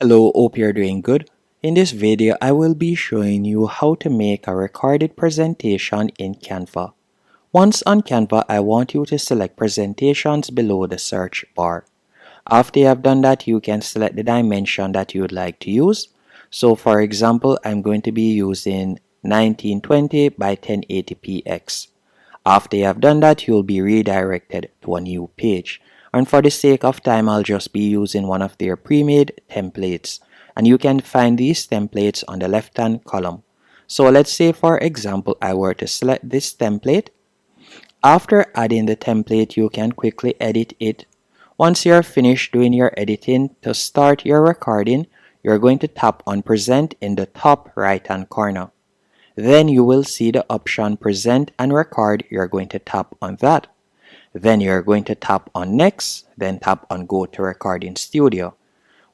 Hello, hope you're doing good. In this video, I will be showing you how to make a recorded presentation in Canva. Once on Canva, I want you to select presentations below the search bar. After you have done that, you can select the dimension that you would like to use. So for example, I'm going to be using 1920 by 1080px. After you have done that, you'll be redirected to a new page. And for the sake of time, I'll just be using one of their pre-made templates. And you can find these templates on the left-hand column. So let's say, for example, I were to select this template. After adding the template, you can quickly edit it. Once you're finished doing your editing, to start your recording, you're going to tap on Present in the top right-hand corner. Then you will see the option Present and Record. You're going to tap on that. Then you're going to tap on Next, then tap on Go to Recording Studio.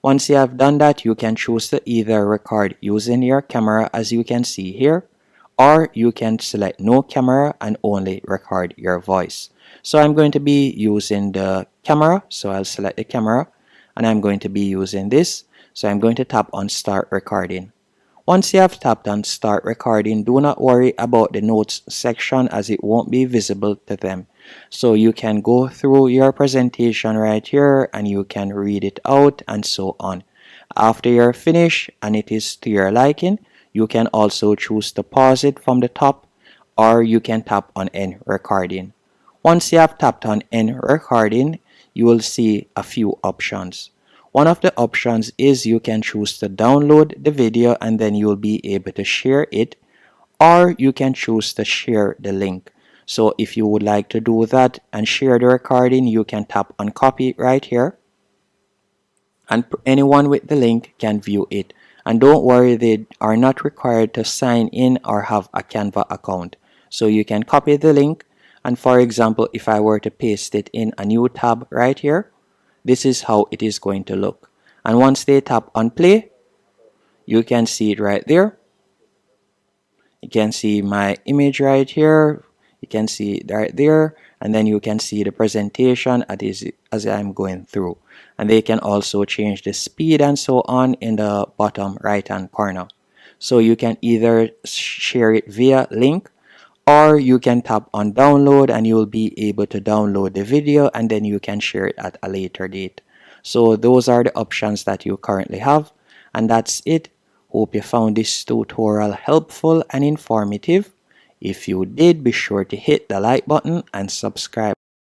Once you have done that, you can choose to either record using your camera, as you can see here, or you can select no camera and only record your voice. So I'm going to be using the camera, so I'll select the camera, and I'm going to be using this. So I'm going to tap on Start Recording. Once you have tapped on Start Recording, do not worry about the notes section, as it won't be visible to them. So you can go through your presentation right here and you can read it out and so on. After you're finished and it is to your liking, you can also choose to pause it from the top, or you can tap on End Recording. Once you have tapped on End Recording, you will see a few options. One of the options is you can choose to download the video and then you'll be able to share it, or you can choose to share the link. So if you would like to do that and share the recording, you can tap on copy right here, and anyone with the link can view it. And don't worry, they are not required to sign in or have a Canva account. So you can copy the link, and for example, if I were to paste it in a new tab right here, this is how it is going to look. And once they tap on play, you can see it right there. You can see my image right here. You can see it right there. And then you can see the presentation as I'm going through. And they can also change the speed and so on in the bottom right hand corner. So you can either share it via link, or you can tap on download and you'll be able to download the video and then you can share it at a later date. So those are the options that you currently have, and that's it. Hope you found this tutorial helpful and informative. If you did, be sure to hit the like button and subscribe.